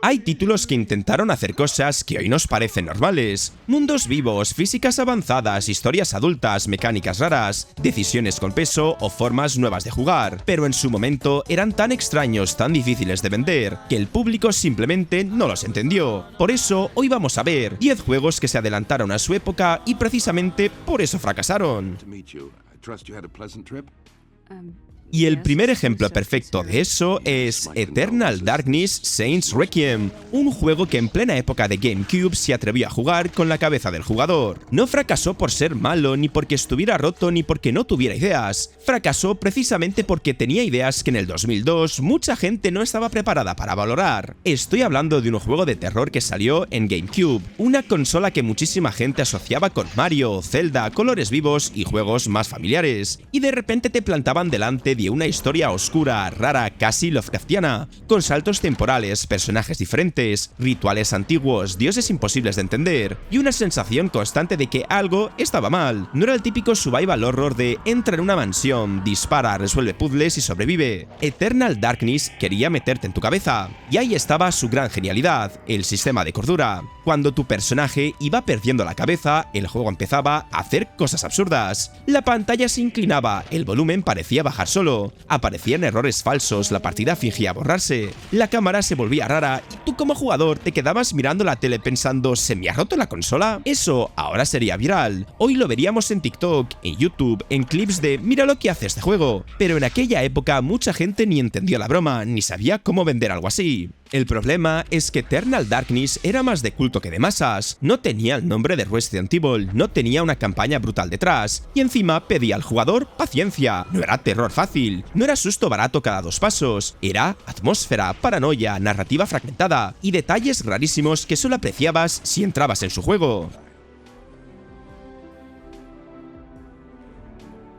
Hay títulos que intentaron hacer cosas que hoy nos parecen normales. Mundos vivos, físicas avanzadas, historias adultas, mecánicas raras, decisiones con peso o formas nuevas de jugar. Pero en su momento eran tan extraños, tan difíciles de vender, que el público simplemente no los entendió. Por eso, hoy vamos a ver 10 juegos que se adelantaron a su época y precisamente por eso fracasaron. Y el primer ejemplo perfecto de eso es Eternal Darkness Saints Requiem, un juego que en plena época de GameCube se atrevió a jugar con la cabeza del jugador. No fracasó por ser malo, ni porque estuviera roto, ni porque no tuviera ideas. Fracasó precisamente porque tenía ideas que en el 2002 mucha gente no estaba preparada para valorar. Estoy hablando de un juego de terror que salió en GameCube, una consola que muchísima gente asociaba con Mario, Zelda, colores vivos y juegos más familiares, y de repente te plantaban delante de una historia oscura, rara, casi Lovecraftiana, con saltos temporales, personajes diferentes, rituales antiguos, dioses imposibles de entender, y una sensación constante de que algo estaba mal. No era el típico survival horror de entra en una mansión, dispara, resuelve puzzles y sobrevive. Eternal Darkness quería meterte en tu cabeza, y ahí estaba su gran genialidad, el sistema de cordura. Cuando tu personaje iba perdiendo la cabeza, el juego empezaba a hacer cosas absurdas. La pantalla se inclinaba, el volumen parecía bajar solo, aparecían errores falsos, la partida fingía borrarse, la cámara se volvía rara y tú como jugador te quedabas mirando la tele pensando ¿se me ha roto la consola? Eso ahora sería viral. Hoy lo veríamos en TikTok, en YouTube, en clips de mira lo que hace este juego. Pero en aquella época mucha gente ni entendió la broma, ni sabía cómo vender algo así. El problema es que Eternal Darkness era más de culto que de masas, no tenía el nombre de Resident Evil, no tenía una campaña brutal detrás, y encima pedía al jugador paciencia. No era terror fácil, no era susto barato cada 2 pasos, era atmósfera, paranoia, narrativa fragmentada y detalles rarísimos que solo apreciabas si entrabas en su juego.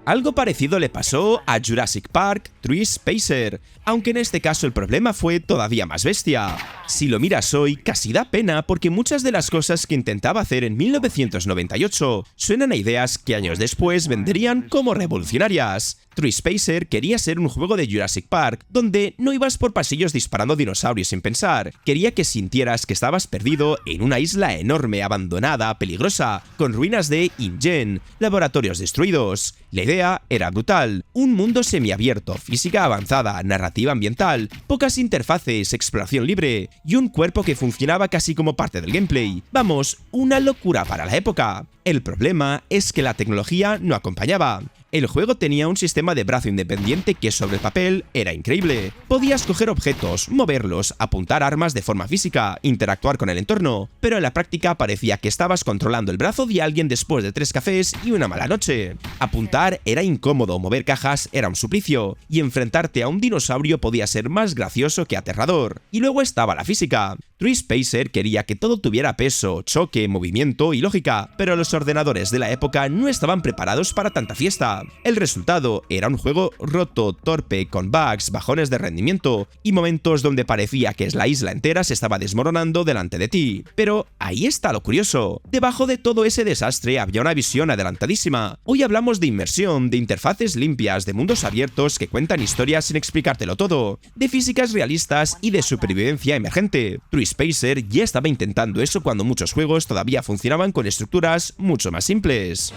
Algo parecido le pasó a Jurassic Park Tree Spacer, aunque en este caso el problema fue todavía más bestia. Si lo miras hoy, casi da pena porque muchas de las cosas que intentaba hacer en 1998 suenan a ideas que años después venderían como revolucionarias. Tree Spacer quería ser un juego de Jurassic Park, donde no ibas por pasillos disparando dinosaurios sin pensar. Quería que sintieras que estabas perdido en una isla enorme, abandonada, peligrosa, con ruinas de InGen, laboratorios destruidos. La idea era brutal, un mundo semiabierto, física avanzada, narrativa ambiental, pocas interfaces, exploración libre y un cuerpo que funcionaba casi como parte del gameplay. Vamos, una locura para la época. El problema es que la tecnología no acompañaba. El juego tenía un sistema de brazo independiente que sobre el papel era increíble. Podías coger objetos, moverlos, apuntar armas de forma física, interactuar con el entorno, pero en la práctica parecía que estabas controlando el brazo de alguien después de 3 cafés y una mala noche. Apuntar era incómodo, mover cajas era un suplicio, y enfrentarte a un dinosaurio podía ser más gracioso que aterrador. Y luego estaba la física. Tree Spacer quería que todo tuviera peso, choque, movimiento y lógica, pero los ordenadores de la época no estaban preparados para tanta fiesta. El resultado era un juego roto, torpe, con bugs, bajones de rendimiento y momentos donde parecía que la isla entera se estaba desmoronando delante de ti. Pero ahí está lo curioso. Debajo de todo ese desastre había una visión adelantadísima. Hoy hablamos de inmersión, de interfaces limpias, de mundos abiertos que cuentan historias sin explicártelo todo, de físicas realistas y de supervivencia emergente. Tree Spacer ya estaba intentando eso cuando muchos juegos todavía funcionaban con estructuras mucho más simples.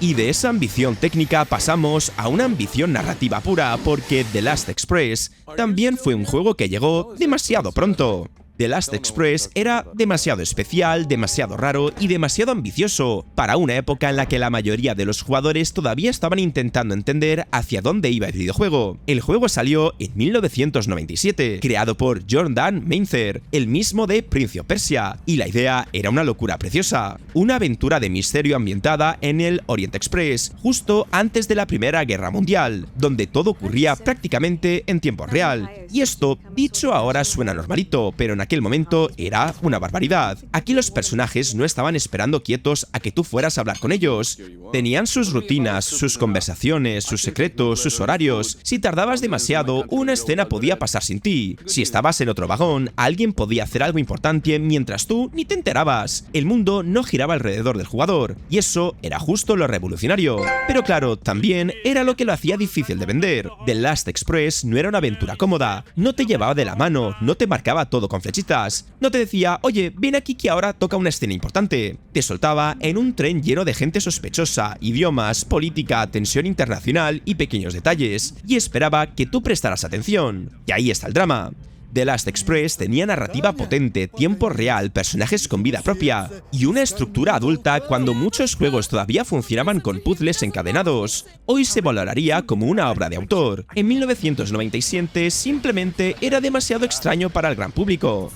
Y de esa ambición técnica pasamos a una ambición narrativa pura, porque The Last Express también fue un juego que llegó demasiado pronto. The Last Express era demasiado especial, demasiado raro y demasiado ambicioso para una época en la que la mayoría de los jugadores todavía estaban intentando entender hacia dónde iba el videojuego. El juego salió en 1997, creado por Jordan Meinzer, el mismo de Prince of Persia, y la idea era una locura preciosa, una aventura de misterio ambientada en el Orient Express, justo antes de la Primera Guerra Mundial, donde todo ocurría prácticamente en tiempo real. Y esto, dicho ahora, suena normalito, pero en aquel momento era una barbaridad. Aquí los personajes no estaban esperando quietos a que tú fueras a hablar con ellos. Tenían sus rutinas, sus conversaciones, sus secretos, sus horarios. Si tardabas demasiado, una escena podía pasar sin ti. Si estabas en otro vagón, alguien podía hacer algo importante mientras tú ni te enterabas. El mundo no giraba alrededor del jugador, y eso era justo lo revolucionario. Pero claro, también era lo que lo hacía difícil de vender. The Last Express no era una aventura cómoda, no te llevaba de la mano, no te marcaba todo con flechitas, no te decía, oye, ven aquí que ahora toca una escena importante. Te soltaba en un tren lleno de gente sospechosa, idiomas, política, tensión internacional y pequeños detalles, y esperaba que tú prestaras atención. Y ahí está el drama. The Last Express tenía narrativa potente, tiempo real, personajes con vida propia y una estructura adulta cuando muchos juegos todavía funcionaban con puzzles encadenados. Hoy se valoraría como una obra de autor. En 1997 simplemente era demasiado extraño para el gran público.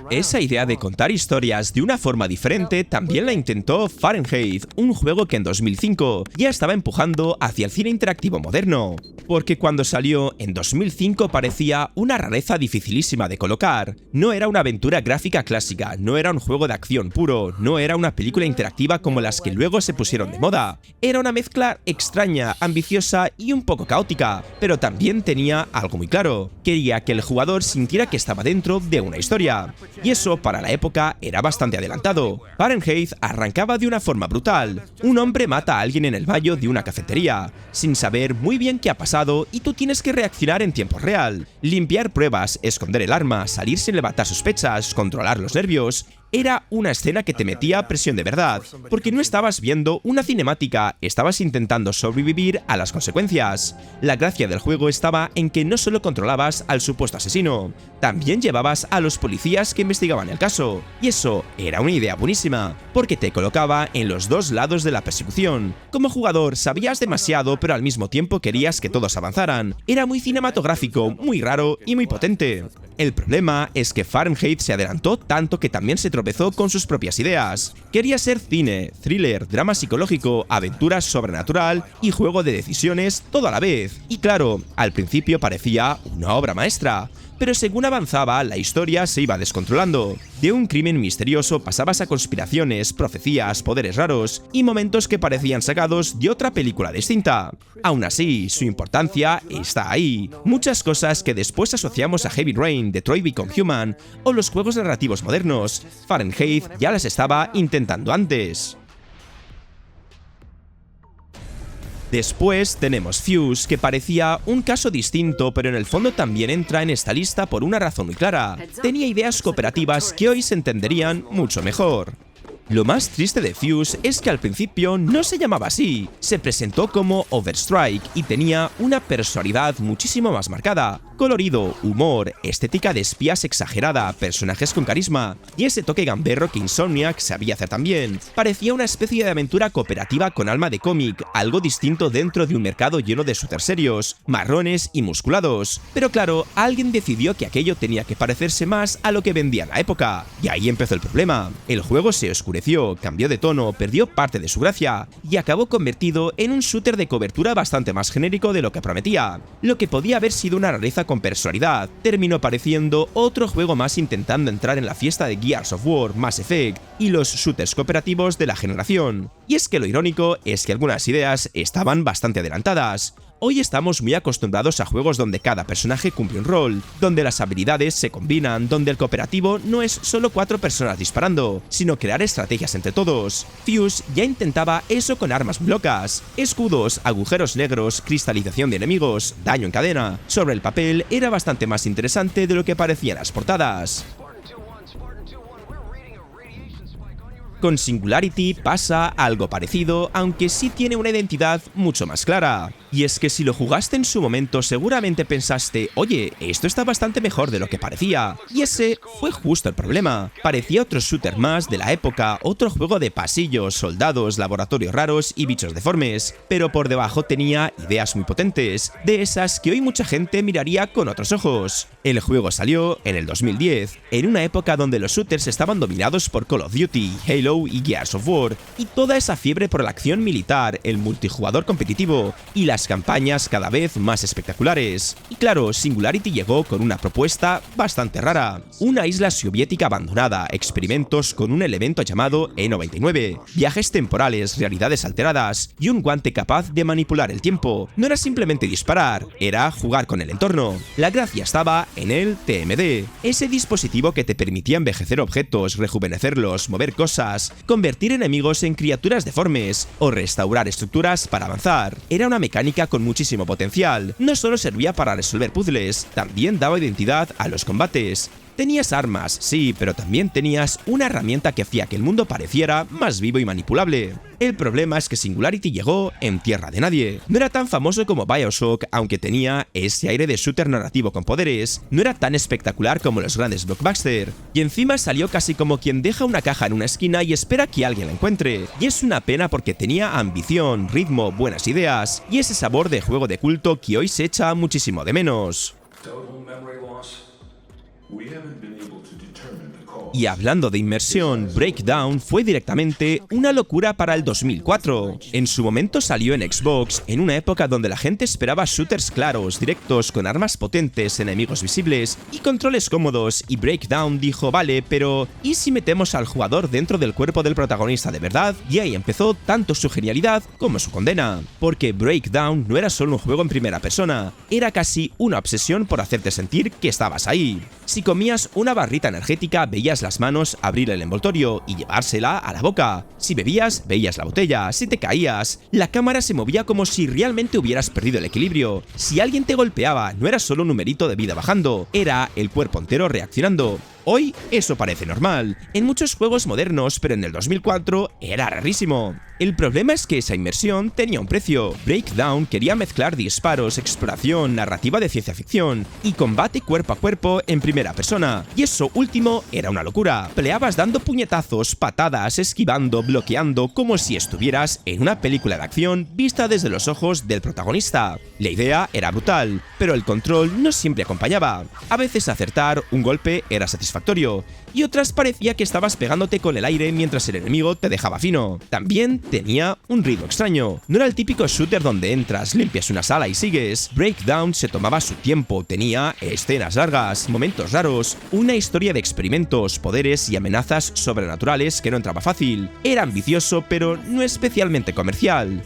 Esa idea de contar historias de una forma diferente también la intentó Fahrenheit, un juego que en 2005 ya estaba empujando hacia el cine interactivo moderno, porque cuando salió en 2005 parecía una rareza dificilísima de colocar. No era una aventura gráfica clásica, no era un juego de acción puro, no era una película interactiva como las que luego se pusieron de moda. Era una mezcla extraña, ambiciosa y un poco caótica, pero también tenía algo muy claro. Quería que el jugador sintiera que estaba dentro de una historia, y eso para la época era bastante adelantado. Fahrenheit arrancaba de una forma brutal. Un hombre mata a alguien en el baño de una cafetería, sin saber muy bien qué ha pasado, y tú tienes que reaccionar en tiempo real. Limpiar pruebas, esconder el arma, salir sin levantar sospechas, controlar los nervios. Era una escena que te metía presión de verdad, porque no estabas viendo una cinemática, estabas intentando sobrevivir a las consecuencias. La gracia del juego estaba en que no solo controlabas al supuesto asesino, también llevabas a los policías que investigaban el caso, y eso era una idea buenísima, porque te colocaba en los dos lados de la persecución. Como jugador sabías demasiado, pero al mismo tiempo querías que todos avanzaran. Era muy cinematográfico, muy raro y muy potente. El problema es que Fahrenheit se adelantó tanto que también se tropezó con sus propias ideas. Quería ser cine, thriller, drama psicológico, aventura sobrenatural y juego de decisiones todo a la vez. Y claro, al principio parecía una obra maestra, pero según avanzaba, la historia se iba descontrolando. De un crimen misterioso pasabas a conspiraciones, profecías, poderes raros y momentos que parecían sacados de otra película distinta. Aún así, su importancia está ahí. Muchas cosas que después asociamos a Heavy Rain, Detroit Become Human o los juegos narrativos modernos, Fahrenheit ya las estaba intentando antes. Después tenemos Fuse, que parecía un caso distinto, pero en el fondo también entra en esta lista por una razón muy clara. Tenía ideas cooperativas que hoy se entenderían mucho mejor. Lo más triste de Fuse es que al principio no se llamaba así, se presentó como Overstrike y tenía una personalidad muchísimo más marcada. Colorido, humor, estética de espías exagerada, personajes con carisma y ese toque gamberro que Insomniac sabía hacer también. Parecía una especie de aventura cooperativa con alma de cómic, algo distinto dentro de un mercado lleno de shooters serios, marrones y musculados. Pero claro, alguien decidió que aquello tenía que parecerse más a lo que vendía en la época, y ahí empezó el problema. El juego se oscureció, cambió de tono, perdió parte de su gracia y acabó convertido en un shooter de cobertura bastante más genérico de lo que prometía. Lo que podía haber sido una rareza con personalidad terminó pareciendo otro juego más intentando entrar en la fiesta de Gears of War, Mass Effect y los shooters cooperativos de la generación. Y es que lo irónico es que algunas ideas estaban bastante adelantadas. Hoy estamos muy acostumbrados a juegos donde cada personaje cumple un rol, donde las habilidades se combinan, donde el cooperativo no es solo 4 personas disparando, sino crear estrategias entre todos. Fuse ya intentaba eso con armas muy locas, escudos, agujeros negros, cristalización de enemigos, daño en cadena. Sobre el papel era bastante más interesante de lo que parecían las portadas. Con Singularity pasa algo parecido, aunque sí tiene una identidad mucho más clara. Y es que si lo jugaste en su momento seguramente pensaste, oye, esto está bastante mejor de lo que parecía. Y ese fue justo el problema. Parecía otro shooter más de la época, otro juego de pasillos, soldados, laboratorios raros y bichos deformes. Pero por debajo tenía ideas muy potentes, de esas que hoy mucha gente miraría con otros ojos. El juego salió en el 2010, en una época donde los shooters estaban dominados por Call of Duty, Halo Halo y Gears of War, y toda esa fiebre por la acción militar, el multijugador competitivo y las campañas cada vez más espectaculares. Y claro, Singularity llegó con una propuesta bastante rara: una isla soviética abandonada, experimentos con un elemento llamado E99, viajes temporales, realidades alteradas y un guante capaz de manipular el tiempo. No era simplemente disparar, era jugar con el entorno. La gracia estaba en el TMD, ese dispositivo que te permitía envejecer objetos, rejuvenecerlos, mover cosas, convertir enemigos en criaturas deformes o restaurar estructuras para avanzar. Era una mecánica con muchísimo potencial. No solo servía para resolver puzzles, también daba identidad a los combates. Tenías armas, sí, pero también tenías una herramienta que hacía que el mundo pareciera más vivo y manipulable. El problema es que Singularity llegó en tierra de nadie. No era tan famoso como BioShock, aunque tenía ese aire de shooter narrativo con poderes. No era tan espectacular como los grandes blockbusters. Y encima salió casi como quien deja una caja en una esquina y espera que alguien la encuentre. Y es una pena porque tenía ambición, ritmo, buenas ideas y ese sabor de juego de culto que hoy se echa muchísimo de menos. Y hablando de inmersión, Breakdown fue directamente una locura para el 2004. En su momento salió en Xbox, en una época donde la gente esperaba shooters claros, directos, con armas potentes, enemigos visibles y controles cómodos, y Breakdown dijo: vale, pero ¿y si metemos al jugador dentro del cuerpo del protagonista de verdad? Y ahí empezó tanto su genialidad como su condena. Porque Breakdown no era solo un juego en primera persona, era casi una obsesión por hacerte sentir que estabas ahí. Si comías una barrita energética, veías las manos abrir el envoltorio y llevársela a la boca. Si bebías, veías la botella. Si te caías, la cámara se movía como si realmente hubieras perdido el equilibrio. Si alguien te golpeaba, no era solo un numerito de vida bajando, era el cuerpo entero reaccionando. Hoy eso parece normal, en muchos juegos modernos, pero en el 2004 era rarísimo. El problema es que esa inmersión tenía un precio. Breakdown quería mezclar disparos, exploración, narrativa de ciencia ficción y combate cuerpo a cuerpo en primera persona, y eso último era una locura. Peleabas dando puñetazos, patadas, esquivando, bloqueando, como si estuvieras en una película de acción vista desde los ojos del protagonista. La idea era brutal, pero el control no siempre acompañaba. A veces acertar un golpe era satisfactorio, y otras parecía que estabas pegándote con el aire mientras el enemigo te dejaba fino. También tenía un ritmo extraño. No era el típico shooter donde entras, limpias una sala y sigues. Breakdown se tomaba su tiempo, tenía escenas largas, momentos raros, una historia de experimentos, poderes y amenazas sobrenaturales que no entraba fácil. Era ambicioso, pero no especialmente comercial.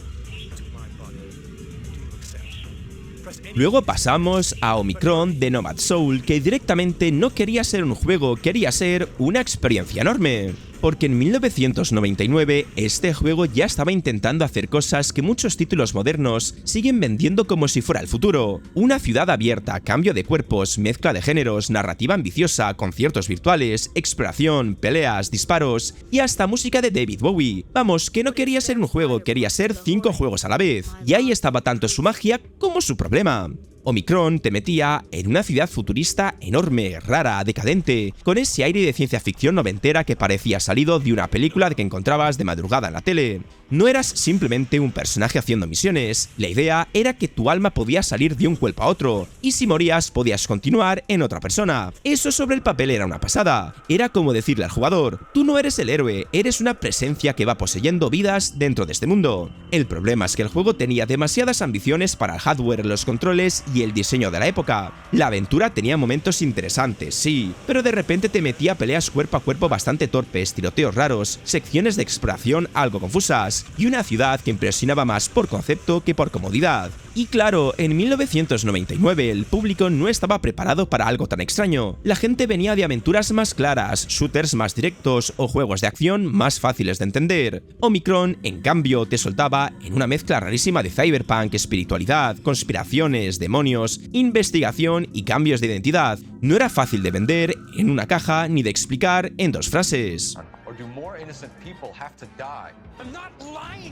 Luego pasamos a Omicron de Nomad Soul, que directamente no quería ser un juego, quería ser una experiencia enorme. Porque en 1999 este juego ya estaba intentando hacer cosas que muchos títulos modernos siguen vendiendo como si fuera el futuro. Una ciudad abierta, cambio de cuerpos, mezcla de géneros, narrativa ambiciosa, conciertos virtuales, exploración, peleas, disparos y hasta música de David Bowie. Vamos, que no quería ser un juego, quería ser 5 juegos a la vez. Y ahí estaba tanto su magia como su problema. Omicron te metía en una ciudad futurista enorme, rara, decadente, con ese aire de ciencia ficción noventera que parecía salido de una película que encontrabas de madrugada en la tele. No eras simplemente un personaje haciendo misiones, la idea era que tu alma podía salir de un cuerpo a otro, y si morías podías continuar en otra persona. Eso sobre el papel era una pasada, era como decirle al jugador: tú no eres el héroe, eres una presencia que va poseyendo vidas dentro de este mundo. El problema es que el juego tenía demasiadas ambiciones para el hardware, los controles y el diseño de la época. La aventura tenía momentos interesantes, sí, pero de repente te metía peleas cuerpo a cuerpo bastante torpes, tiroteos raros, secciones de exploración algo confusas, y una ciudad que impresionaba más por concepto que por comodidad. Y claro, en 1999 el público no estaba preparado para algo tan extraño. La gente venía de aventuras más claras, shooters más directos o juegos de acción más fáciles de entender. Omicron, en cambio, te soltaba en una mezcla rarísima de cyberpunk, espiritualidad, conspiraciones, demonios, investigación y cambios de identidad. No era fácil de vender en una caja ni de explicar en 2 frases.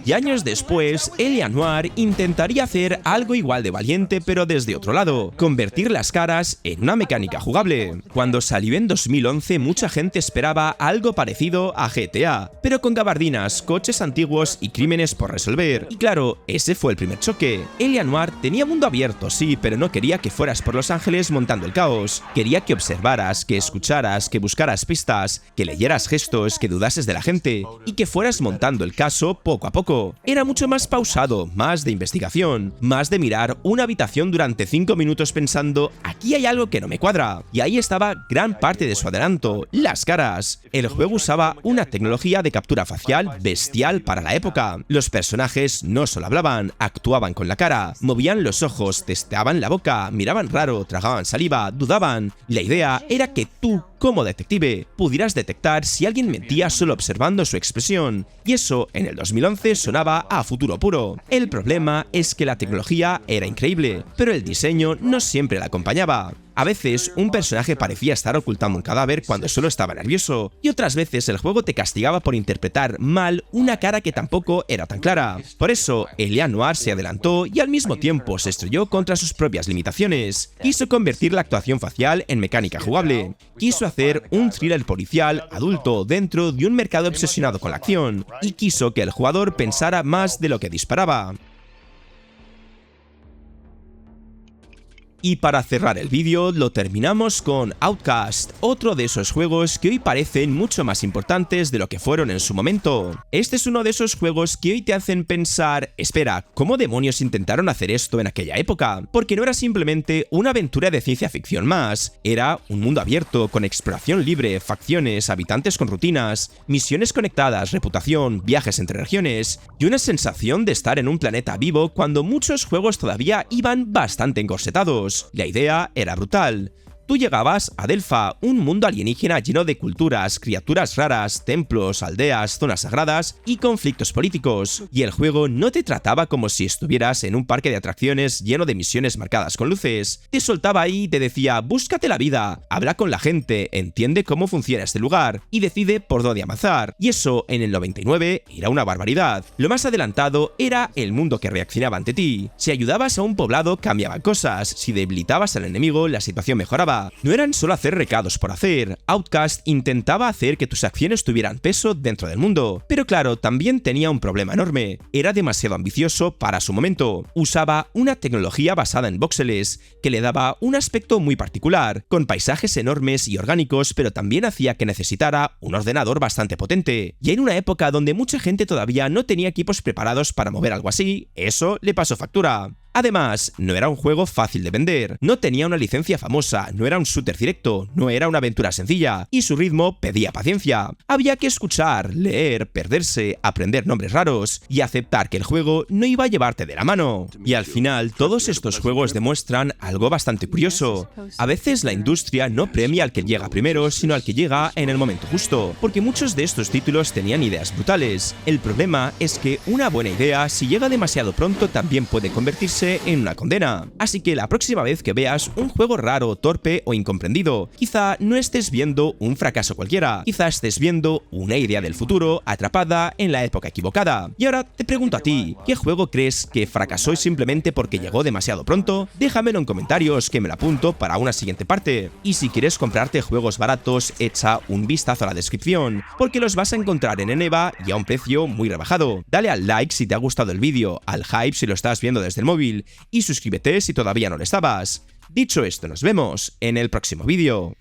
Y años después, L.A. Noire intentaría hacer algo igual de valiente pero desde otro lado, convertir las caras en una mecánica jugable. Cuando salió en 2011 mucha gente esperaba algo parecido a GTA, pero con gabardinas, coches antiguos y crímenes por resolver. Y claro, ese fue el primer choque. L.A. Noire tenía mundo abierto, sí, pero no quería que fueras por Los Ángeles montando el caos. Quería que observaras, que escucharas, que buscaras pistas, que leyeras gestos, que dudases de la gente y que fueras montando el caso poco a poco. Era mucho más pausado, más de investigación, más de mirar una habitación durante 5 minutos pensando, aquí hay algo que no me cuadra. Y ahí estaba gran parte de su adelanto, las caras. El juego usaba una tecnología de captura facial bestial para la época. Los personajes no solo hablaban, actuaban con la cara, movían los ojos, testeaban la boca, miraban raro, tragaban saliva, dudaban. La idea era que tú, como detective, pudieras detectar si alguien mentía solo observando su expresión, y eso en el 2011 sonaba a futuro puro. El problema es que la tecnología era increíble, pero el diseño no siempre la acompañaba. A veces, un personaje parecía estar ocultando un cadáver cuando solo estaba nervioso, y otras veces el juego te castigaba por interpretar mal una cara que tampoco era tan clara. Por eso, L.A. Noire se adelantó y al mismo tiempo se estrelló contra sus propias limitaciones. Quiso convertir la actuación facial en mecánica jugable. Quiso hacer un thriller policial adulto dentro de un mercado obsesionado con la acción, y quiso que el jugador pensara más de lo que disparaba. Y para cerrar el vídeo, lo terminamos con Outcast, otro de esos juegos que hoy parecen mucho más importantes de lo que fueron en su momento. Este es uno de esos juegos que hoy te hacen pensar, espera, ¿cómo demonios intentaron hacer esto en aquella época? Porque no era simplemente una aventura de ciencia ficción más, era un mundo abierto, con exploración libre, facciones, habitantes con rutinas, misiones conectadas, reputación, viajes entre regiones, y una sensación de estar en un planeta vivo cuando muchos juegos todavía iban bastante encorsetados. La idea era brutal. Tú llegabas a Delpha, un mundo alienígena lleno de culturas, criaturas raras, templos, aldeas, zonas sagradas y conflictos políticos. Y el juego no te trataba como si estuvieras en un parque de atracciones lleno de misiones marcadas con luces. Te soltaba ahí y te decía, búscate la vida, habla con la gente, entiende cómo funciona este lugar y decide por dónde avanzar. Y eso en el 99 era una barbaridad. Lo más adelantado era el mundo que reaccionaba ante ti. Si ayudabas a un poblado cambiaban cosas, si debilitabas al enemigo la situación mejoraba. No eran solo hacer recados por hacer, Outcast intentaba hacer que tus acciones tuvieran peso dentro del mundo, pero claro, también tenía un problema enorme, era demasiado ambicioso para su momento, usaba una tecnología basada en voxeles, que le daba un aspecto muy particular, con paisajes enormes y orgánicos, pero también hacía que necesitara un ordenador bastante potente, y en una época donde mucha gente todavía no tenía equipos preparados para mover algo así, eso le pasó factura. Además, no era un juego fácil de vender, no tenía una licencia famosa, no era un shooter directo, no era una aventura sencilla, y su ritmo pedía paciencia. Había que escuchar, leer, perderse, aprender nombres raros, y aceptar que el juego no iba a llevarte de la mano. Y al final, todos estos juegos demuestran algo bastante curioso. A veces la industria no premia al que llega primero, sino al que llega en el momento justo, porque muchos de estos títulos tenían ideas brutales. El problema es que una buena idea, si llega demasiado pronto, también puede convertirse en una condena. Así que la próxima vez que veas un juego raro, torpe o incomprendido, quizá no estés viendo un fracaso cualquiera, quizá estés viendo una idea del futuro atrapada en la época equivocada. Y ahora te pregunto a ti, ¿qué juego crees que fracasó simplemente porque llegó demasiado pronto? Déjamelo en comentarios que me lo apunto para una siguiente parte. Y si quieres comprarte juegos baratos, echa un vistazo a la descripción, porque los vas a encontrar en Eneba y a un precio muy rebajado. Dale al like si te ha gustado el vídeo, al hype si lo estás viendo desde el móvil, y suscríbete si todavía no lo estabas. Dicho esto, nos vemos en el próximo vídeo.